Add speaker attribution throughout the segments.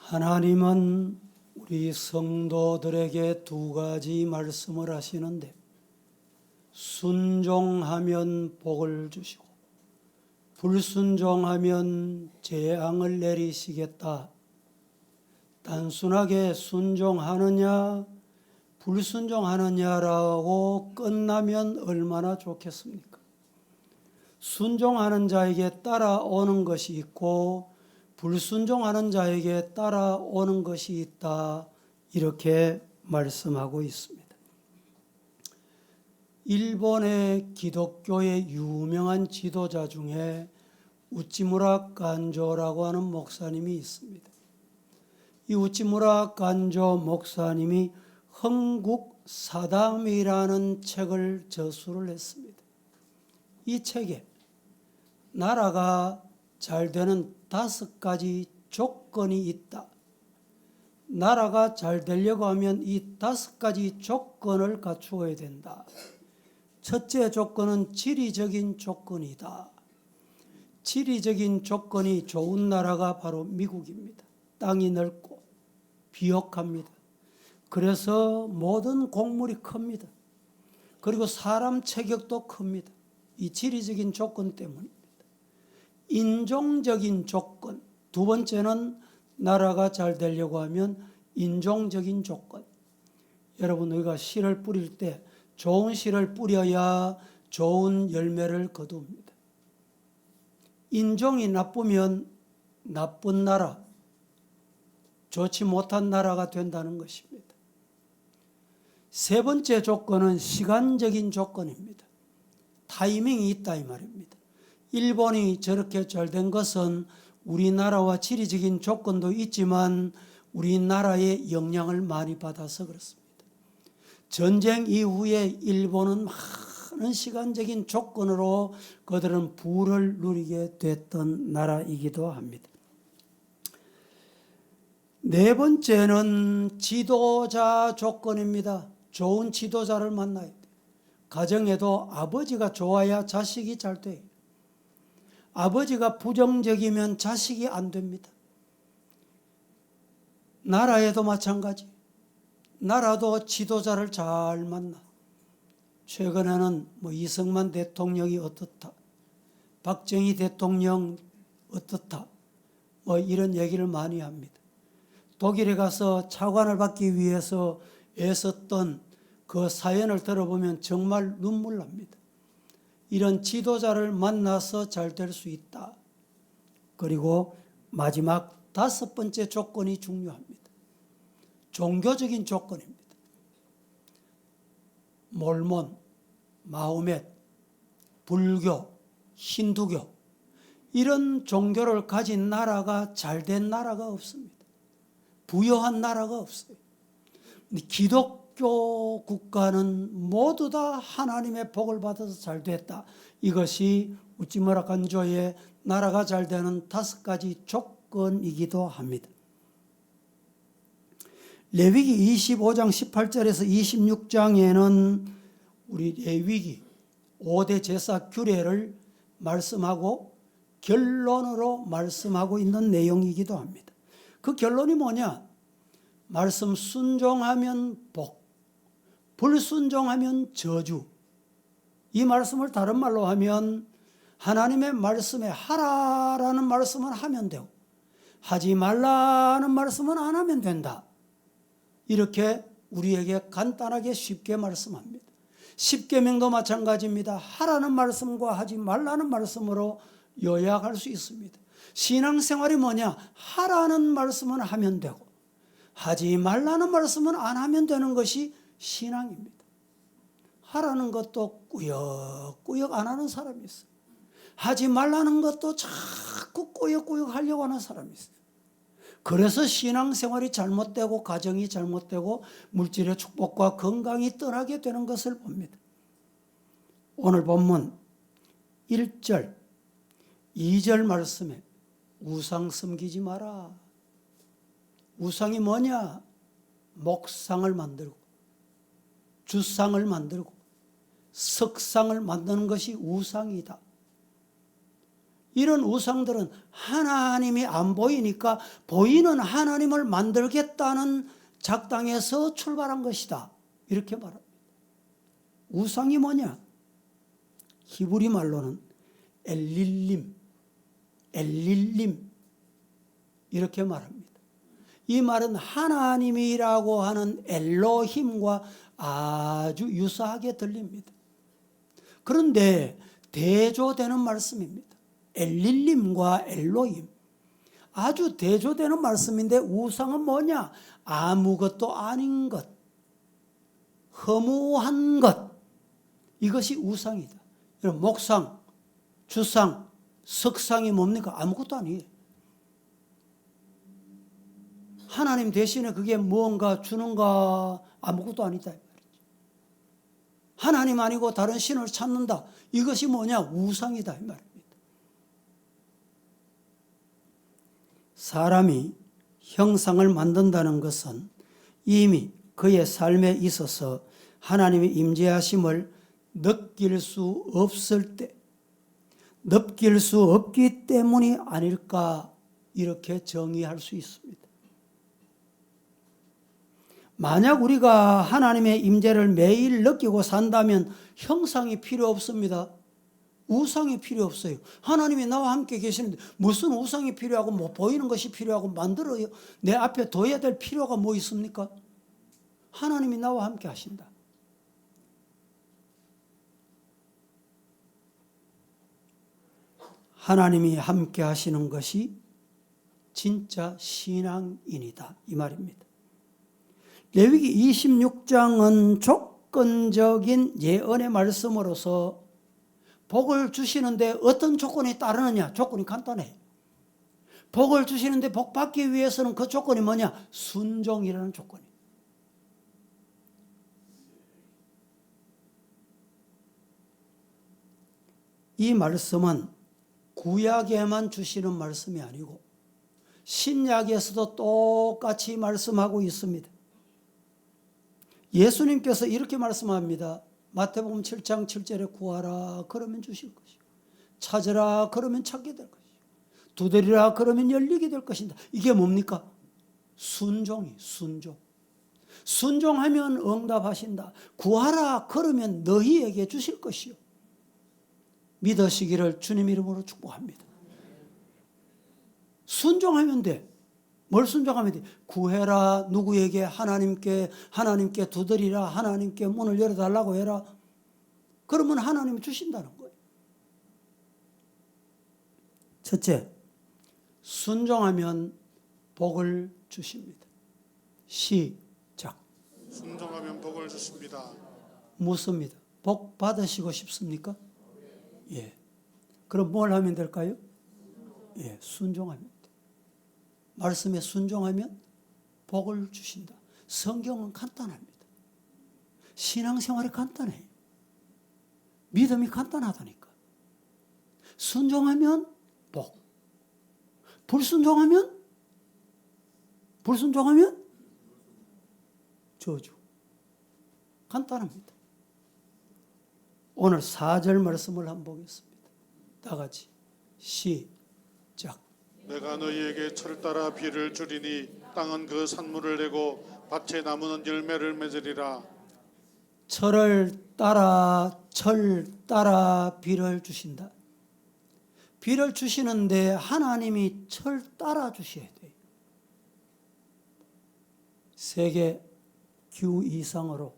Speaker 1: 하나님은 우리 성도들에게 두 가지 말씀을 하시는데, 순종하면 복을 주시고 불순종하면 재앙을 내리시겠다. 단순하게 순종하느냐 불순종하느냐라고 끝나면 얼마나 좋겠습니까? 순종하는 자에게 따라오는 것이 있고 불순종하는 자에게 따라오는 것이 있다, 이렇게 말씀하고 있습니다. 일본의 기독교의 유명한 지도자 중에 우치무라 간조라고 하는 목사님이 있습니다. 이 우치무라 간조 목사님이 흥국사담이라는 책을 저술을 했습니다. 이 책에 나라가 잘 되는 5가지 조건이 있다. 나라가 잘 되려고 하면 이 5가지 조건을 갖추어야 된다. 첫째 조건은 지리적인 조건이다. 지리적인 조건이 좋은 나라가 바로 미국입니다. 땅이 넓고 비옥합니다. 그래서 모든 곡물이 큽니다. 그리고 사람 체격도 큽니다. 이 지리적인 조건 때문입니다. 인종적인 조건, 두 번째는 나라가 잘 되려고 하면 인종적인 조건. 여러분, 우리가 씨를 뿌릴 때 좋은 씨를 뿌려야 좋은 열매를 거둡니다. 인종이 나쁘면 나쁜 나라, 좋지 못한 나라가 된다는 것입니다. 세 번째 조건은 시간적인 조건입니다. 타이밍이 있다 이 말입니다. 일본이 저렇게 잘 된 것은 우리나라와 지리적인 조건도 있지만 우리나라의 영향을 많이 받아서 그렇습니다. 전쟁 이후에 일본은 많은 시간적인 조건으로 그들은 부를 누리게 됐던 나라이기도 합니다. 네 번째는 지도자 조건입니다. 좋은 지도자를 만나야 돼요. 가정에도 아버지가 좋아야 자식이 잘 돼요. 아버지가 부정적이면 자식이 안 됩니다. 나라에도 마찬가지. 나라도 지도자를 잘 만나. 최근에는 이승만 대통령이 어떻다, 박정희 대통령 어떻다, 이런 얘기를 많이 합니다. 독일에 가서 차관을 받기 위해서 애썼던 그 사연을 들어보면 정말 눈물 납니다. 이런 지도자를 만나서 잘 될 수 있다. 그리고 마지막 5번째 조건이 중요합니다. 종교적인 조건입니다. 몰몬, 마호멧, 불교, 힌두교, 이런 종교를 가진 나라가 잘 된 나라가 없습니다. 부유한 나라가 없어요. 기독교 국가는 모두 다 하나님의 복을 받아서 잘 됐다. 이것이 우치무라 간조의 나라가 잘 되는 5가지 조건이기도 합니다. 레위기 25장 18절에서 26장에는 우리 레위기 5대 제사 규례를 말씀하고 결론으로 말씀하고 있는 내용이기도 합니다. 그 결론이 뭐냐? 말씀 순종하면 복, 불순종하면 저주. 이 말씀을 다른 말로 하면 하나님의 말씀에 하라라는 말씀은 하면 되고 하지 말라는 말씀은 안 하면 된다. 이렇게 우리에게 간단하게 쉽게 말씀합니다. 십계명도 마찬가지입니다. 하라는 말씀과 하지 말라는 말씀으로 요약할 수 있습니다. 신앙생활이 뭐냐? 하라는 말씀은 하면 되고 하지 말라는 말씀은 안 하면 되는 것이 신앙입니다. 하라는 것도 꾸역꾸역 안 하는 사람이 있어요. 하지 말라는 것도 자꾸 꾸역꾸역 하려고 하는 사람이 있어요. 그래서 신앙생활이 잘못되고 가정이 잘못되고 물질의 축복과 건강이 떠나게 되는 것을 봅니다. 오늘 본문 1절, 2절 말씀에 우상 섬기지 마라. 우상이 뭐냐? 목상을 만들고 주상을 만들고 석상을 만드는 것이 우상이다. 이런 우상들은 하나님이 안 보이니까 보이는 하나님을 만들겠다는 작당에서 출발한 것이다. 이렇게 말합니다. 우상이 뭐냐? 히브리 말로는 엘릴림 이렇게 말합니다. 이 말은 하나님이라고 하는 엘로힘과 아주 유사하게 들립니다. 그런데 대조되는 말씀입니다. 엘릴림과 엘로힘, 아주 대조되는 말씀인데 우상은 뭐냐? 아무것도 아닌 것, 허무한 것, 이것이 우상이다. 목상, 주상, 석상이 뭡니까? 아무것도 아니에요. 하나님 대신에 그게 무언가 주는가? 아무것도 아니다. 하나님 아니고 다른 신을 찾는다. 이것이 뭐냐? 우상이다 이 말입니다. 사람이 형상을 만든다는 것은 이미 그의 삶에 있어서 하나님의 임재하심을 느낄 수 없을 때, 느낄 수 없기 때문이 아닐까 이렇게 정의할 수 있습니다. 만약 우리가 하나님의 임재를 매일 느끼고 산다면 형상이 필요 없습니다. 우상이 필요 없어요. 하나님이 나와 함께 계시는데 무슨 우상이 필요하고 뭐 보이는 것이 필요하고 만들어요. 내 앞에 둬야 될 필요가 뭐 있습니까? 하나님이 나와 함께 하신다. 하나님이 함께 하시는 것이 진짜 신앙인이다 이 말입니다. 레위기 26장은 조건적인 예언의 말씀으로서 복을 주시는데 어떤 조건이 따르느냐? 조건이 간단해요. 복을 주시는데 복 받기 위해서는 그 조건이 뭐냐? 순종이라는 조건이에요. 이 말씀은 구약에만 주시는 말씀이 아니고 신약에서도 똑같이 말씀하고 있습니다. 예수님께서 이렇게 말씀합니다. 마태복음 7장 7절에 구하라 그러면 주실 것이고 찾으라 그러면 찾게 될 것이고 두드리라 그러면 열리게 될 것이다. 이게 뭡니까? 순종이 순종. 순종하면 응답하신다. 구하라 그러면 너희에게 주실 것이요. 믿으시기를 주님 이름으로 축복합니다. 순종하면 돼. 뭘 순종하면 돼? 구해라. 누구에게? 하나님께 두드리라. 하나님께 문을 열어달라고 해라. 그러면 하나님이 주신다는 거예요. 첫째, 순종하면 복을 주십니다. 시작.
Speaker 2: 순종하면 복을 주십니다.
Speaker 1: 묻습니다. 복 받으시고 싶습니까? 예. 그럼 뭘 하면 될까요? 예, 순종하면 돼. 말씀에 순종하면 복을 주신다. 성경은 간단합니다. 신앙생활이 간단해요. 믿음이 간단하다니까. 순종하면 복. 불순종하면 저주. 간단합니다. 오늘 4절 말씀을 한번 보겠습니다. 다 같이 시작.
Speaker 2: 내가 너희에게 철 따라 비를 주리니 땅은 그 산물을 내고 밭에 나무는 열매를 맺으리라.
Speaker 1: 철 따라 비를 주신다. 비를 주시는데 하나님이 철 따라 주셔야 돼요. 세계 규 이상으로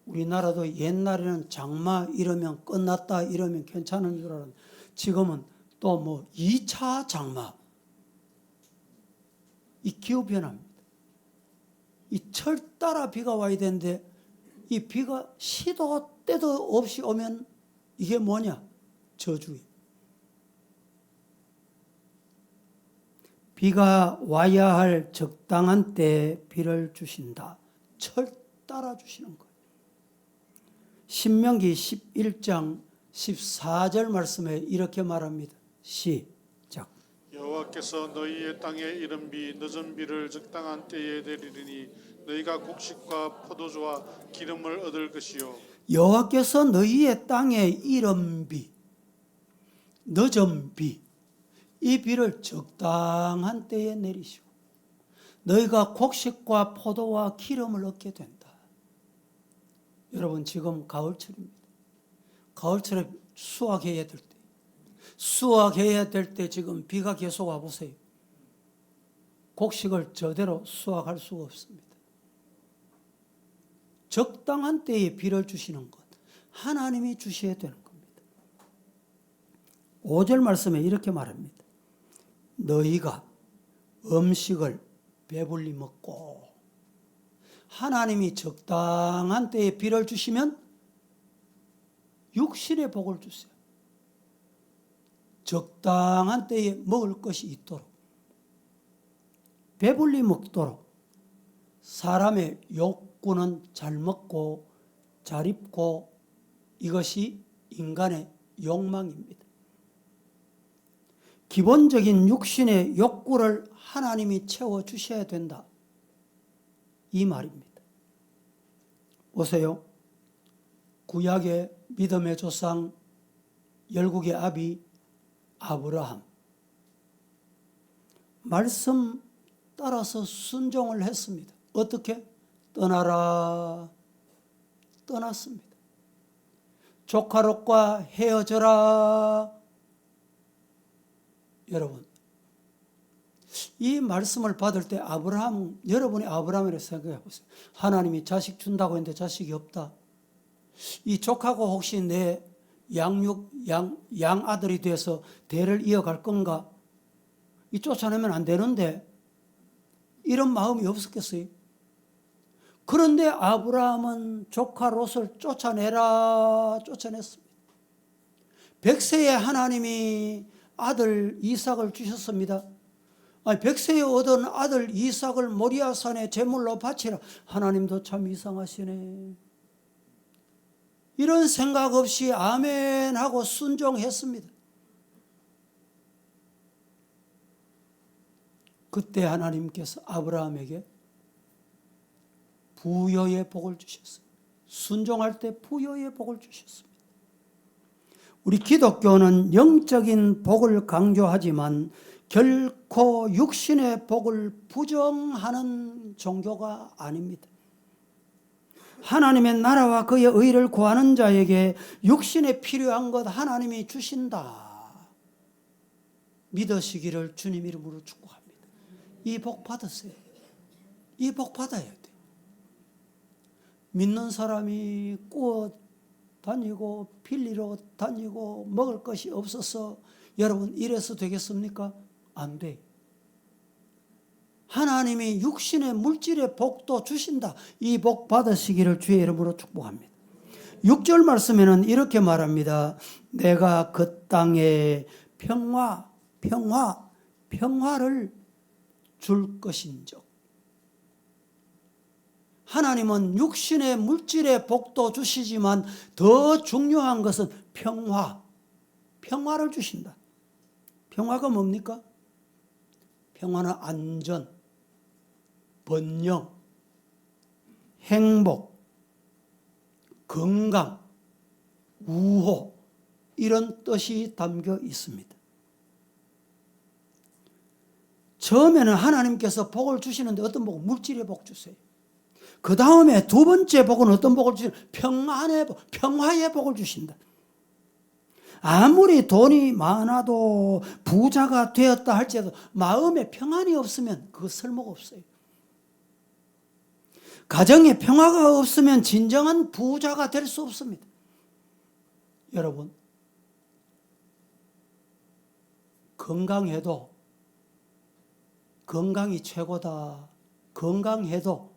Speaker 1: 우리나라도 옛날에는 장마 이러면 끝났다 이러면 괜찮은 줄 알았는데 지금은 또 뭐 2차 장마. 이 기후변화입니다. 이 철 따라 비가 와야 되는데 이 비가 시도 때도 없이 오면 이게 뭐냐? 저주예요. 비가 와야 할 적당한 때에 비를 주신다. 철 따라 주시는 거예요. 신명기 11장 14절 말씀에 이렇게 말합니다. 시작.
Speaker 2: 여호와께서 너희의 땅에 이른 비 늦은 비를 적당한 때에 내리리니 너희가 곡식과 포도주와 기름을 얻을 것이요.
Speaker 1: 여호와께서 너희의 땅에 이른 비 늦은 비, 이 비를 적당한 때에 내리시고 너희가 곡식과 포도와 기름을 얻게 된다. 여러분 지금 가을철입니다. 가을철에 수확해야 될 때, 수확해야 될 때 지금 비가 계속 와보세요. 곡식을 제대로 수확할 수가 없습니다. 적당한 때에 비를 주시는 것, 하나님이 주셔야 되는 겁니다. 5절 말씀에 이렇게 말합니다. 너희가 음식을 배불리 먹고, 하나님이 적당한 때에 비를 주시면 육신의 복을 주세요. 적당한 때에 먹을 것이 있도록, 배불리 먹도록. 사람의 욕구는 잘 먹고 잘 입고, 이것이 인간의 욕망입니다. 기본적인 육신의 욕구를 하나님이 채워주셔야 된다, 이 말입니다. 보세요. 구약의 믿음의 조상 열국의 아비 아브라함, 말씀 따라서 순종을 했습니다. 어떻게? 떠나라. 떠났습니다. 조카 롯과 헤어져라. 여러분, 이 말씀을 받을 때 아브라함, 여러분이 아브라함이라고 생각해 보세요. 하나님이 자식 준다고 했는데 자식이 없다. 이 조카가 혹시 내 양아들이 돼서 대를 이어갈 건가? 이 쫓아내면 안 되는데, 이런 마음이 없었겠어요? 그런데 아브라함은 조카 롯을 쫓아냈습니다. 100세에 하나님이 아들 이삭을 주셨습니다. 100세에 얻은 아들 이삭을 모리아산에 제물로 바치라. 하나님도 참 이상하시네. 이런 생각 없이 아멘 하고 순종했습니다. 그때 하나님께서 아브라함에게 부여의 복을 주셨습니다. 순종할 때 부여의 복을 주셨습니다. 우리 기독교는 영적인 복을 강조하지만 결코 육신의 복을 부정하는 종교가 아닙니다. 하나님의 나라와 그의 의를 구하는 자에게 육신에 필요한 것 하나님이 주신다, 믿으시기를 주님 이름으로 축복합니다. 이 복 받으세요. 이 복 받아야 돼요. 믿는 사람이 꾸어 다니고 빌리러 다니고 먹을 것이 없어서 여러분 이래서 되겠습니까? 안 돼. 하나님이 육신의 물질의 복도 주신다. 이 복 받으시기를 주의 이름으로 축복합니다. 6절 말씀에는 이렇게 말합니다. 내가 그 땅에 평화를 줄 것인즉. 하나님은 육신의 물질의 복도 주시지만 더 중요한 것은 평화를 주신다. 평화가 뭡니까? 평화는 안전, 번영, 행복, 건강, 우호, 이런 뜻이 담겨 있습니다. 처음에는 하나님께서 복을 주시는데 어떤 복? 물질의 복 주세요. 그 다음에 두 번째 복은 어떤 복을 주시냐? 평화의 복을 주신다. 아무리 돈이 많아도 부자가 되었다 할지라도 마음에 평안이 없으면 그거 쓸모가 없어요. 가정에 평화가 없으면 진정한 부자가 될 수 없습니다. 여러분, 건강해도 건강이 최고다. 건강해도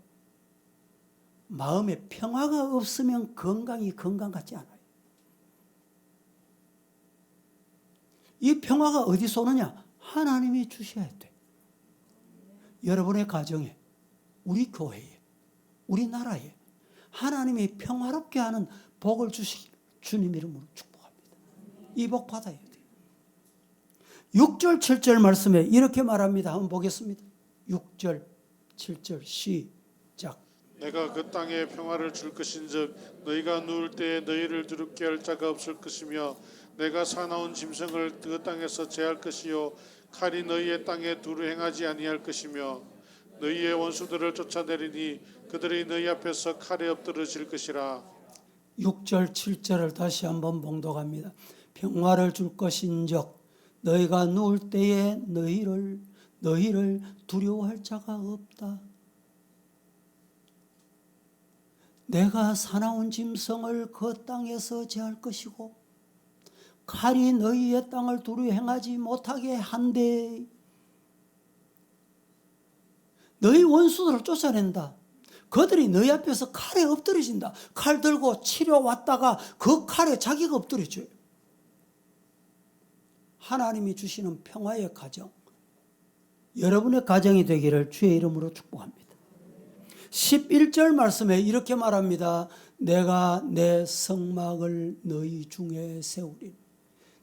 Speaker 1: 마음에 평화가 없으면 건강이 건강 같지 않아요. 이 평화가 어디서 오느냐? 하나님이 주셔야 돼. 여러분의 가정에, 우리 교회에, 우리나라에 하나님이 평화롭게 하는 복을 주시기를 주님 이름으로 축복합니다. 이 복 받아야 돼요. 6절 7절 말씀에 이렇게 말합니다. 한번 보겠습니다. 6절 7절 시작.
Speaker 2: 내가 그 땅에 평화를 줄 것인즉 너희가 누울 때에 너희를 두렵게 할 자가 없을 것이며 내가 사나운 짐승을 그 땅에서 제할 것이요 칼이 너희의 땅에 두루 행하지 아니할 것이며 너희의 원수들을 쫓아내리니 그들이 너희 앞에서 칼에 엎드러질 것이라.
Speaker 1: 6절 7절을 다시 한번 봉독합니다. 평화를 줄 것인즉 너희가 누울 때에 너희를 두려워할 자가 없다. 내가 사나운 짐승을 그 땅에서 제할 것이고 칼이 너희의 땅을 두루 행하지 못하게 한데 너희 원수들을 쫓아낸다. 그들이 너희 앞에서 칼에 엎드려진다. 칼 들고 치료 왔다가 그 칼에 자기가 엎드려져요. 하나님이 주시는 평화의 가정, 여러분의 가정이 되기를 주의 이름으로 축복합니다. 11절 말씀에 이렇게 말합니다. 내가 내 성막을 너희 중에 세우리니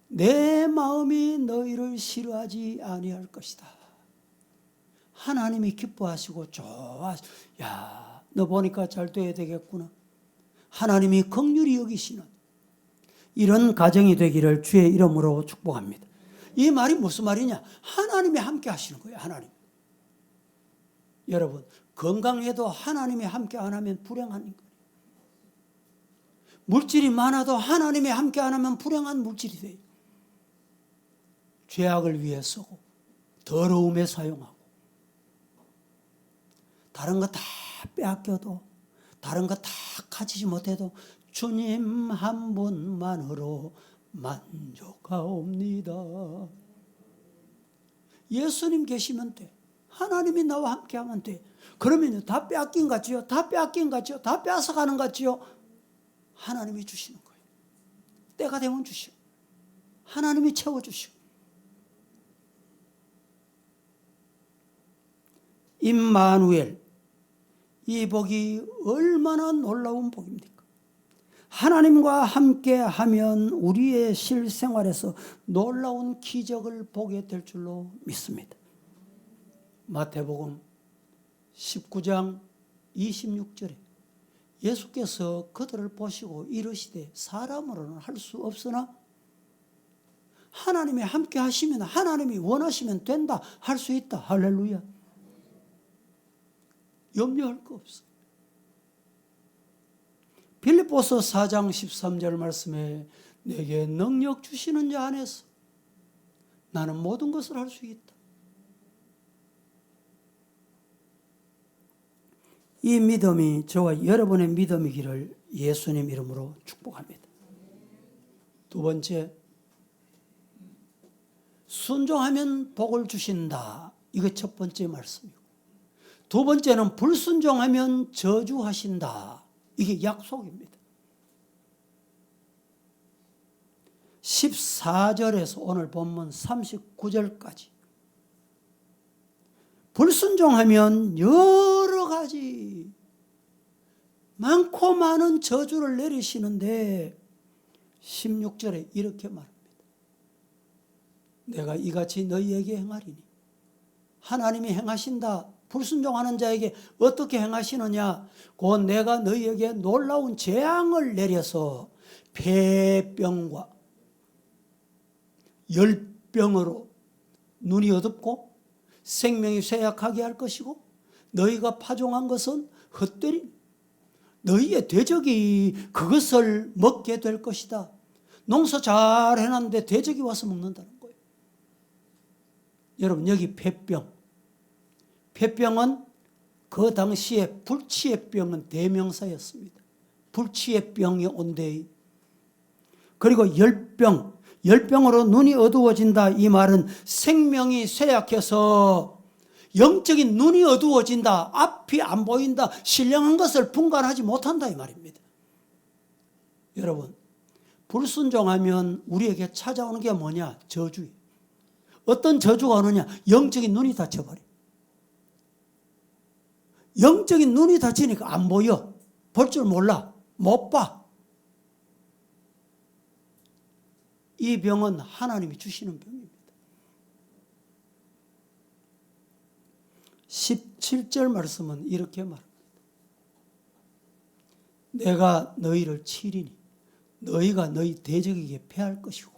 Speaker 1: 내 마음이 너희를 싫어하지 아니할 것이다. 하나님이 기뻐하시고 좋아하시고, 야, 너 보니까 잘 돼야 되겠구나. 하나님이 긍휼히 여기시는 이런 가정이 되기를 주의 이름으로 축복합니다. 이 말이 무슨 말이냐? 하나님이 함께 하시는 거예요. 하나님. 여러분, 건강해도 하나님이 함께 안 하면 불행한 거예요. 물질이 많아도 하나님이 함께 안 하면 불행한 물질이 돼요. 죄악을 위해 쓰고 더러움에 사용하고 다른 거 다 빼앗겨도 다른 거 다 가지지 못해도 주님 한 분만으로 만족하옵니다. 예수님 계시면 돼. 하나님이 나와 함께 하면 돼. 그러면 다 빼앗긴 것 같지요? 다 빼앗긴 것 같지요? 다 빼앗아가는 것 같지요? 하나님이 주시는 거예요. 때가 되면 주시고 하나님이 채워주시고. 임마누엘, 이 복이 얼마나 놀라운 복입니까? 하나님과 함께 하면 우리의 실생활에서 놀라운 기적을 보게 될 줄로 믿습니다. 마태복음 19장 26절에 예수께서 그들을 보시고 이르시되 사람으로는 할 수 없으나 하나님이 함께 하시면 하나님이 원하시면 된다, 할 수 있다. 할렐루야. 염려할 거 없어요. 빌립보서 4장 13절 말씀에 내게 능력 주시는 자 안에서 나는 모든 것을 할 수 있다. 이 믿음이 저와 여러분의 믿음이기를 예수님 이름으로 축복합니다. 두 번째, 순종하면 복을 주신다. 이게 첫 번째 말씀이고, 두 번째는 불순종하면 저주하신다. 이게 약속입니다. 14절에서 오늘 본문 39절까지 불순종하면 여러 가지 많고 많은 저주를 내리시는데 16절에 이렇게 말합니다. 내가 이같이 너희에게 행하리니. 하나님이 행하신다. 불순종하는 자에게 어떻게 행하시느냐? 곧 내가 너희에게 놀라운 재앙을 내려서 폐병과 열병으로 눈이 어둡고 생명이 쇠약하게 할 것이고 너희가 파종한 것은 헛되리 너희의 대적이 그것을 먹게 될 것이다. 농사 잘 해놨는데 대적이 와서 먹는다는 거예요. 여러분, 여기 폐병은 그 당시에 불치의 병은 대명사였습니다. 불치의 병이 온대. 그리고 열병으로 눈이 어두워진다. 이 말은 생명이 쇠약해서 영적인 눈이 어두워진다. 앞이 안 보인다. 신령한 것을 분간하지 못한다. 이 말입니다. 여러분, 불순종하면 우리에게 찾아오는 게 뭐냐? 저주예요. 어떤 저주가 오느냐? 영적인 눈이 닫혀버려. 영적인 눈이 닫히니까 안 보여. 볼 줄 몰라. 못 봐. 이 병은 하나님이 주시는 병입니다. 17절 말씀은 이렇게 말합니다. 내가 너희를 치리니 너희가 너희 대적에게 패할 것이고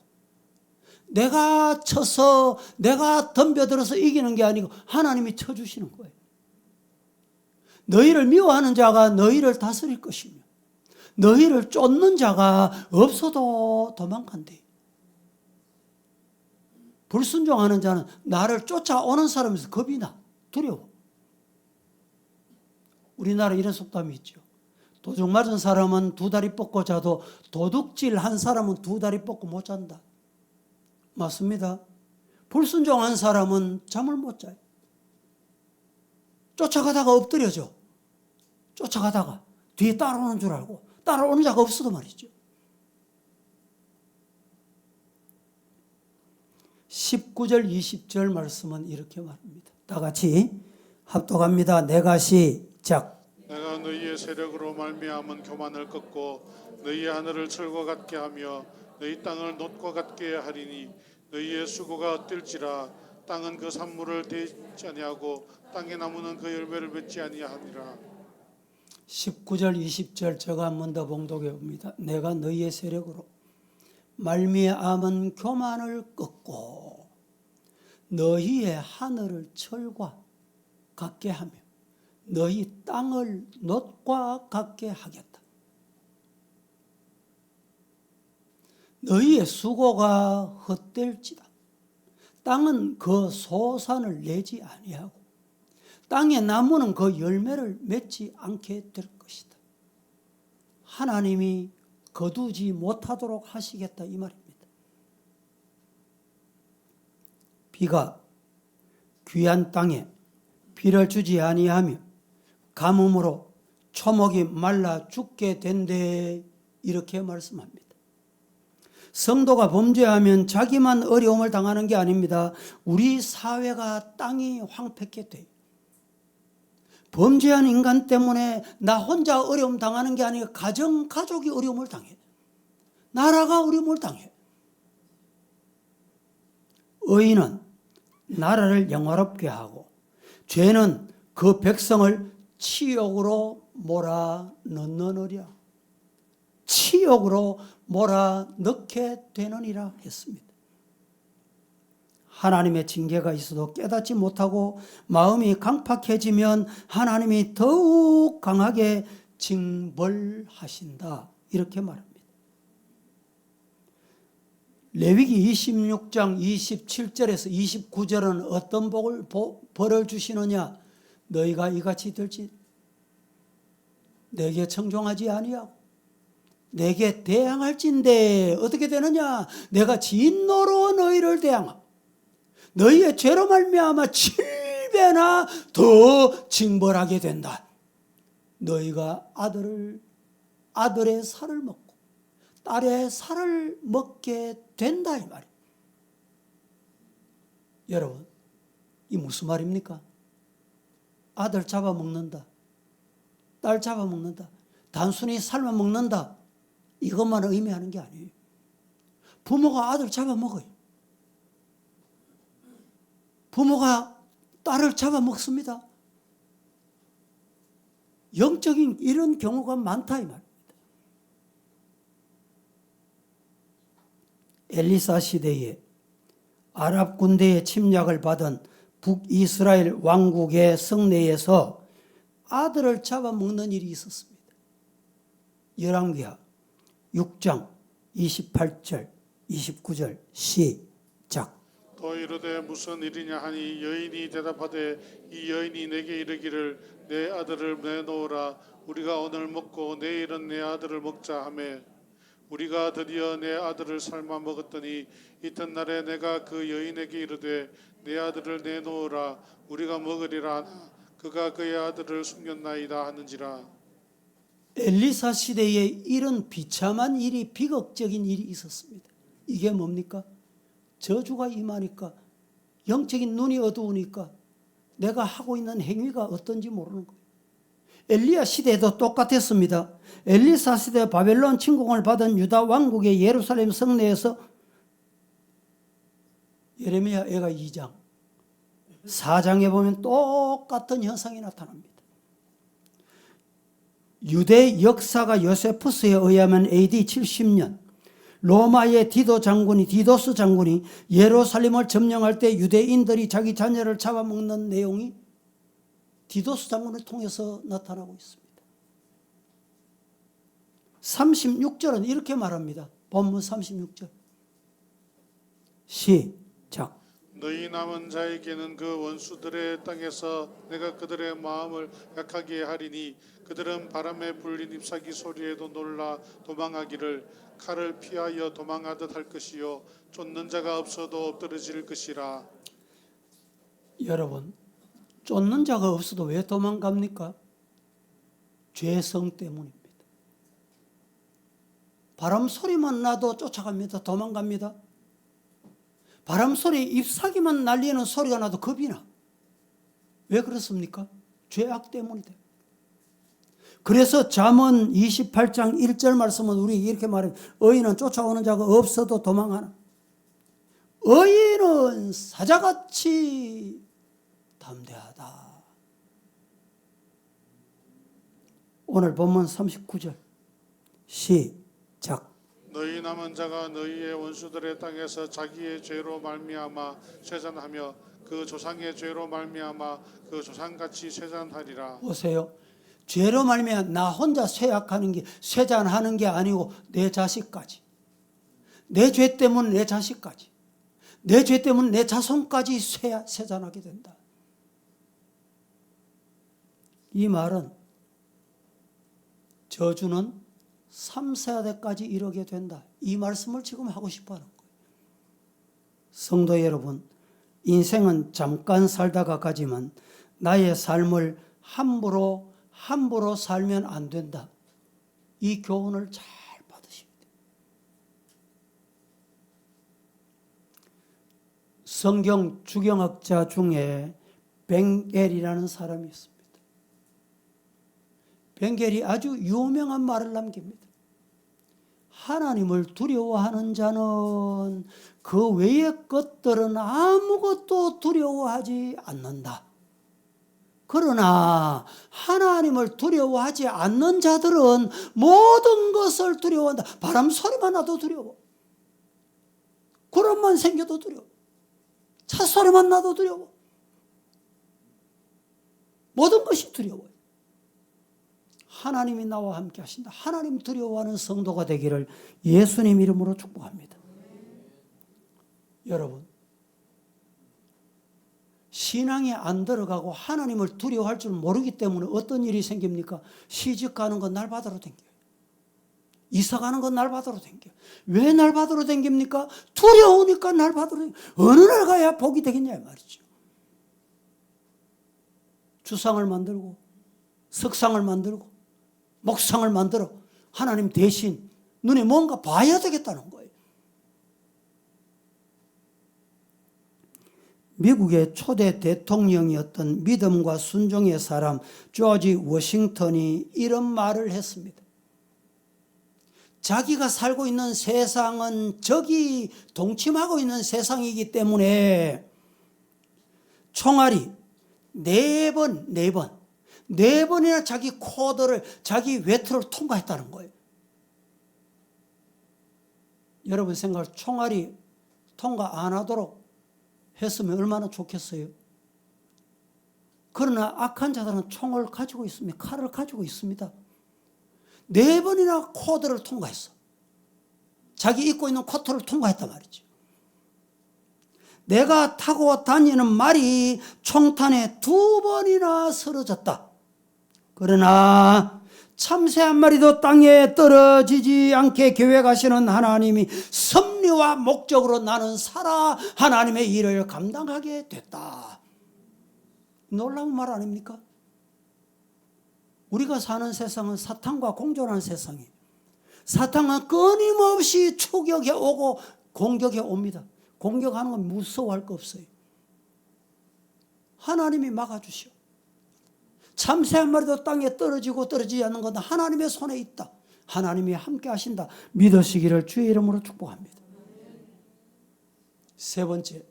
Speaker 1: 내가 쳐서 내가 덤벼들어서 이기는 게 아니고 하나님이 쳐주시는 거예요. 너희를 미워하는 자가 너희를 다스릴 것이며 너희를 쫓는 자가 없어도 도망간대. 불순종하는 자는 나를 쫓아오는 사람에서 겁이 나. 두려워. 우리나라에 이런 속담이 있죠. 도둑 맞은 사람은 두 다리 뻗고 자도 도둑질 한 사람은 두 다리 뻗고 못 잔다. 맞습니다. 불순종한 사람은 잠을 못 자요. 쫓아가다가 엎드려져. 쫓아가다가 뒤에 따라오는 줄 알고 따라오는 자가 없어도 말이죠. 19절 20절 말씀은 이렇게 말합니다. 다 같이 합독합니다. 내가 시작.
Speaker 2: 내가 너희의 세력으로 말미암은 교만을 꺾고 너희의 하늘을 철과 같게 하며 너희 땅을 놋과 같게 하리니 너희의 수고가 엇될지라 땅은 그 산물을 대지 아니하고 땅의 나무는 그 열매를 맺지 아니하니라.
Speaker 1: 19절 20절 제가 한 번 더 봉독해 봅니다. 내가 너희의 세력으로 말미암은 교만을 꺾고 너희의 하늘을 철과 같게 하며 너희 땅을 놋과 같게 하겠다. 너희의 수고가 헛될지다. 땅은 그 소산을 내지 아니하고 땅의 나무는 그 열매를 맺지 않게 될 것이다. 하나님이 거두지 못하도록 하시겠다 이 말입니다. 비가 귀한 땅에 비를 주지 아니하며 가뭄으로 초목이 말라 죽게 된대 이렇게 말씀합니다. 성도가 범죄하면 자기만 어려움을 당하는 게 아닙니다. 우리 사회가 땅이 황폐게 돼요. 범죄한 인간 때문에 나 혼자 어려움 당하는 게 아니라 가족이 어려움을 당해. 나라가 어려움을 당해. 의인은 나라를 영화롭게 하고 죄는 그 백성을 치욕으로 몰아넣느니라. 치욕으로 몰아넣게 되느니라 했습니다. 하나님의 징계가 있어도 깨닫지 못하고 마음이 강팍해지면 하나님이 더욱 강하게 징벌하신다 이렇게 말합니다. 레위기 26장 27절에서 29절은 어떤 벌을 주시느냐. 너희가 이같이 될지 내게 청종하지 아니하고 내게 대항할진대 어떻게 되느냐. 내가 진노로 너희를 대항하고 너희의 죄로 말미암아 7배나 더 징벌하게 된다. 너희가 아들의 살을 먹고 딸의 살을 먹게 된다 이 말이에요. 여러분, 이 무슨 말입니까? 아들 잡아먹는다, 딸 잡아먹는다, 단순히 살만 먹는다 이것만 의미하는 게 아니에요. 부모가 아들 잡아먹어요. 부모가 딸을 잡아먹습니다. 영적인 이런 경우가 많다 이 말입니다. 엘리사 시대에 아랍 군대의 침략을 받은 북이스라엘 왕국의 성내에서 아들을 잡아먹는 일이 있었습니다. 열왕기하 6장 28절 29절 시작.
Speaker 2: 또 이르되 무슨 일이냐 하니 여인이 대답하되 이 여인이 내게 이르기를 내 아들을 내놓으라. 우리가 오늘 먹고 내일은 내 아들을 먹자 하매 우리가 드디어 내 아들을 삶아 먹었더니 이튿날에 내가 그 여인에게 이르되 내 아들을 내놓으라. 우리가 먹으리라 하나 그가 그의 아들을 숨겼나이다 하는지라.
Speaker 1: 엘리사 시대에 이런 비참한 일이 비극적인 일이 있었습니다. 이게 뭡니까? 저주가 임하니까 영적인 눈이 어두우니까 내가 하고 있는 행위가 어떤지 모르는 거예요. 엘리야 시대도 똑같았습니다. 엘리사 시대 바벨론 침공을 받은 유다 왕국의 예루살렘 성내에서 예레미야 애가 2장 4장에 보면 똑같은 현상이 나타납니다. 유대 역사가 요세푸스에 의하면 AD 70년 로마의 디도스 장군이 예루살렘을 점령할 때 유대인들이 자기 자녀를 잡아먹는 내용이 디도스 장군을 통해서 나타나고 있습니다. 36절은 이렇게 말합니다. 본문 36절. 시작.
Speaker 2: 너희 남은 자에게는 그 원수들의 땅에서 내가 그들의 마음을 약하게 하리니 그들은 바람에 불린 잎사귀 소리에도 놀라 도망하기를 칼을 피하여 도망하듯 할 것이요 쫓는 자가 없어도 엎드러질 것이라.
Speaker 1: 여러분, 쫓는 자가 없어도 왜 도망갑니까? 죄성 때문입니다. 바람 소리만 나도 쫓아갑니다. 도망갑니다. 바람 소리, 잎사귀만 날리는 소리가 나도 겁이 나. 왜 그렇습니까? 죄악 때문이다. 그래서 잠언 28장 1절 말씀은 우리 이렇게 말해요. 의인은 쫓아오는 자가 없어도 도망하나. 의인은 사자같이 담대하다. 오늘 본문 39절 시작.
Speaker 2: 너희 남은 자가 너희의 원수들의 땅에서 자기의 죄로 말미암아 쇠잔하며 그 조상의 죄로 말미암아 그 조상같이 쇠잔하리라.
Speaker 1: 보세요. 죄로 말미암아 나 혼자 쇠잔하는 게 아니고 내 자식까지, 내 죄 때문에 내 자식까지, 내 죄 때문에 내 자손까지 쇠잔하게 된다. 이 말은 저주는 3세대까지 이르게 된다. 이 말씀을 지금 하고 싶어 하는 거예요. 성도 여러분, 인생은 잠깐 살다가 가지만 나의 삶을 함부로 살면 안 된다. 이 교훈을 잘 받으십니다. 성경 주경학자 중에 벵겔이라는 사람이 있습니다. 벵겔이 아주 유명한 말을 남깁니다. 하나님을 두려워하는 자는 그 외의 것들은 아무것도 두려워하지 않는다. 그러나 하나님을 두려워하지 않는 자들은 모든 것을 두려워한다. 바람 소리만 나도 두려워. 구름만 생겨도 두려워. 차 소리만 나도 두려워. 모든 것이 두려워요. 하나님이 나와 함께 하신다. 하나님 두려워하는 성도가 되기를 예수님 이름으로 축복합니다. 여러분, 신앙이 안 들어가고 하나님을 두려워할 줄 모르기 때문에 어떤 일이 생깁니까? 시집 가는 건 날 받으러 댕겨요. 이사 가는 건 날 받으러 댕겨요. 왜 날 받으러 댕깁니까? 두려우니까 날 받으러 댕겨요. 어느 날 가야 복이 되겠냐 말이죠. 주상을 만들고 석상을 만들고 목상을 만들어 하나님 대신 눈에 뭔가 봐야 되겠다는 거예요. 미국의 초대 대통령이었던 믿음과 순종의 사람 조지 워싱턴이 이런 말을 했습니다. 자기가 살고 있는 세상은 적이 동침하고 있는 세상이기 때문에 총알이 네 번이나 자기 코드를, 자기 외투를 통과했다는 거예요. 여러분 생각할 총알이 통과 안 하도록 했으면 얼마나 좋겠어요. 그러나 악한 자들은 총을 가지고 있습니다. 칼을 가지고 있습니다. 4번이나 코드를 통과했어. 자기 입고 있는 코트를 통과했단 말이죠. 내가 타고 다니는 말이 총탄에 2번이나 쓰러졌다. 그러나 참새 한 마리도 땅에 떨어지지 않게 계획하시는 하나님이 섭리와 목적으로 나는 살아 하나님의 일을 감당하게 됐다. 놀라운 말 아닙니까? 우리가 사는 세상은 사탄과 공존하는 세상이에요. 사탄은 끊임없이 추격해 오고 공격해 옵니다. 공격하는 건 무서워할 거 없어요. 하나님이 막아주시오. 참새 한 마리도 땅에 떨어지지 않는 건 하나님의 손에 있다. 하나님이 함께 하신다. 믿으시기를 주의 이름으로 축복합니다. 세 번째,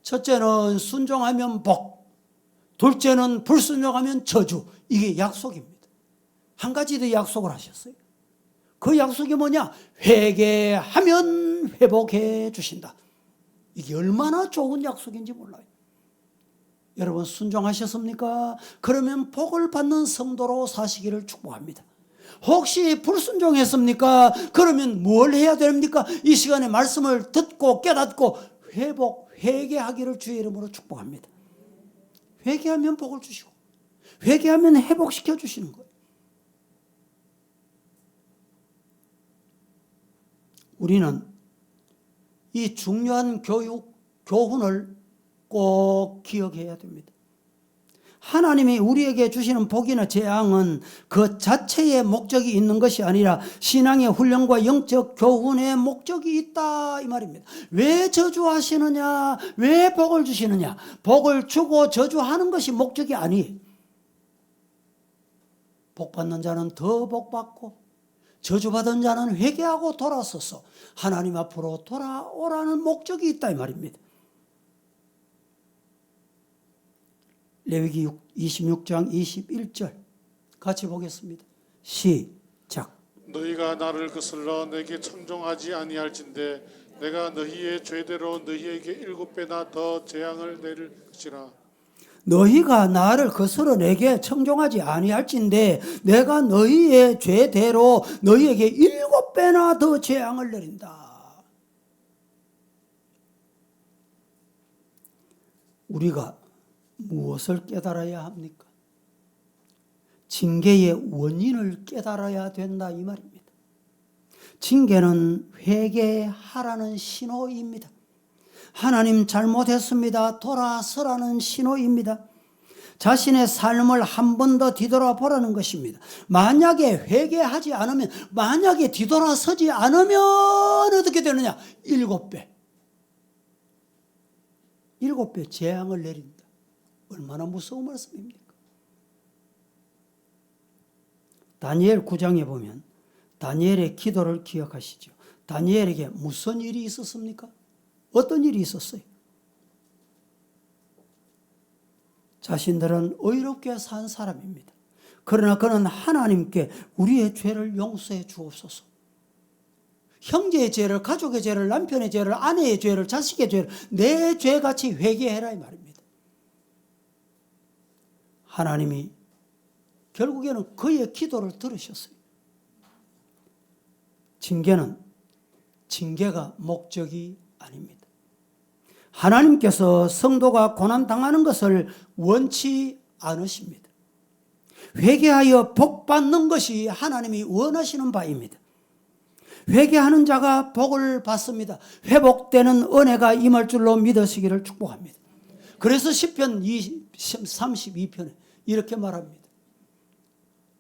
Speaker 1: 첫째는 순종하면 복, 둘째는 불순종하면 저주. 이게 약속입니다. 한 가지 더 약속을 하셨어요. 그 약속이 뭐냐? 회개하면 회복해 주신다. 이게 얼마나 좋은 약속인지 몰라요. 여러분 순종하셨습니까? 그러면 복을 받는 성도로 사시기를 축복합니다. 혹시 불순종했습니까? 그러면 뭘 해야 됩니까? 이 시간에 말씀을 듣고 깨닫고 회개하기를 주의 이름으로 축복합니다. 회개하면 복을 주시고 회개하면 회복시켜 주시는 거예요. 우리는 이 중요한 교훈을 꼭 기억해야 됩니다. 하나님이 우리에게 주시는 복이나 재앙은 그 자체의 목적이 있는 것이 아니라 신앙의 훈련과 영적 교훈의 목적이 있다 이 말입니다. 왜 저주하시느냐? 왜 복을 주시느냐? 복을 주고 저주하는 것이 목적이 아니에요. 복 받는 자는 더 복 받고 저주받은 자는 회개하고 돌아서서 하나님 앞으로 돌아오라는 목적이 있다 이 말입니다. 레위기 26장 21절 같이 보겠습니다. 시작.
Speaker 2: 너희가 나를 거슬러 내게 청종하지 아니할진대 내가 너희의 죄대로 너희에게 7배나 더 재앙을 내릴 것이라.
Speaker 1: 너희가 나를 거스러 내게 청종하지 아니할진대 내가 너희의 죄대로 너희에게 7배나 더 재앙을 내린다. 우리가 무엇을 깨달아야 합니까? 징계의 원인을 깨달아야 된다 이 말입니다. 징계는 회개하라는 신호입니다. 하나님 잘못했습니다. 돌아서라는 신호입니다. 자신의 삶을 한 번 더 뒤돌아보라는 것입니다. 만약에 회개하지 않으면, 만약에 뒤돌아서지 않으면 어떻게 되느냐? 7배. 7배 재앙을 내린다. 얼마나 무서운 말씀입니까? 다니엘 9장에 보면 다니엘의 기도를 기억하시죠. 다니엘에게 무슨 일이 있었습니까? 어떤 일이 있었어요? 자신들은 의롭게 산 사람입니다. 그러나 그는 하나님께 우리의 죄를 용서해 주옵소서. 형제의 죄를, 가족의 죄를, 남편의 죄를, 아내의 죄를, 자식의 죄를 내 죄같이 회개해라 이 말입니다. 하나님이 결국에는 그의 기도를 들으셨어요. 징계가 목적이 아닙니다. 하나님께서 성도가 고난당하는 것을 원치 않으십니다. 회개하여 복받는 것이 하나님이 원하시는 바입니다. 회개하는 자가 복을 받습니다. 회복되는 은혜가 임할 줄로 믿으시기를 축복합니다. 그래서 시편 32편에 이렇게 말합니다.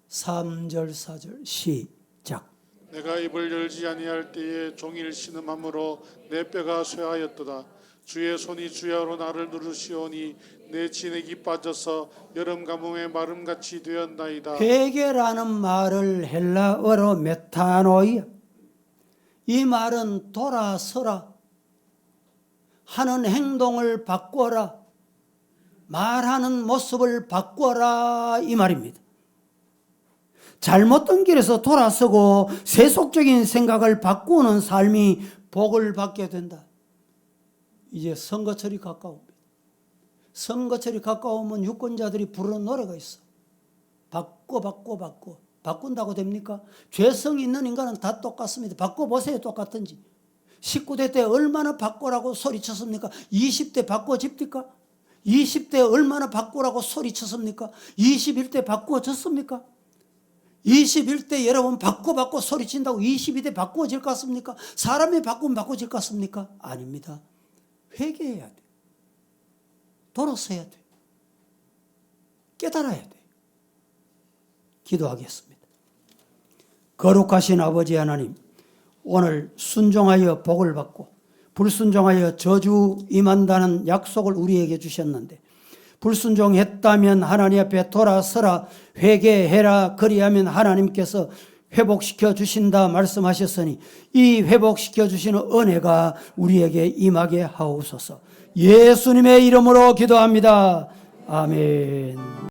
Speaker 1: 3절 4절 시작.
Speaker 2: 내가 입을 열지 아니할 때에 종일 신음함으로 내 뼈가 쇠하였도다. 주의 손이 주야로 나를 누르시오니 내 진액이 빠져서 여름 가뭄의 마름같이 되었나이다.
Speaker 1: 회개라는 말을 헬라어로 메타노이아. 이 말은 돌아서라, 하는 행동을 바꿔라, 말하는 모습을 바꿔라 이 말입니다. 잘못된 길에서 돌아서고 세속적인 생각을 바꾸는 삶이 복을 받게 된다. 이제 선거철이 가까웁니다. 선거철이 가까우면 유권자들이 부르는 노래가 있어. 바꾼다고 됩니까? 죄성 있는 인간은 다 똑같습니다. 바꿔보세요. 똑같은지. 19대 때 얼마나 바꾸라고 소리쳤습니까? 20대 바꿔집니까? 20대 얼마나 바꾸라고 소리쳤습니까? 21대 바꿔졌습니까? 21대 여러분 바꿔 소리친다고 22대 바꿔질 것 같습니까? 사람이 바꾸면 바꿔질 것 같습니까? 아닙니다. 회개해야 돼. 돌아서야 돼. 깨달아야 돼. 기도하겠습니다. 거룩하신 아버지 하나님, 오늘 순종하여 복을 받고 불순종하여 저주 임한다는 약속을 우리에게 주셨는데, 불순종했다면 하나님 앞에 돌아서라, 회개해라, 그리하면 하나님께서 회복시켜 주신다 말씀하셨으니 이 회복시켜 주시는 은혜가 우리에게 임하게 하옵소서. 예수님의 이름으로 기도합니다. 아멘.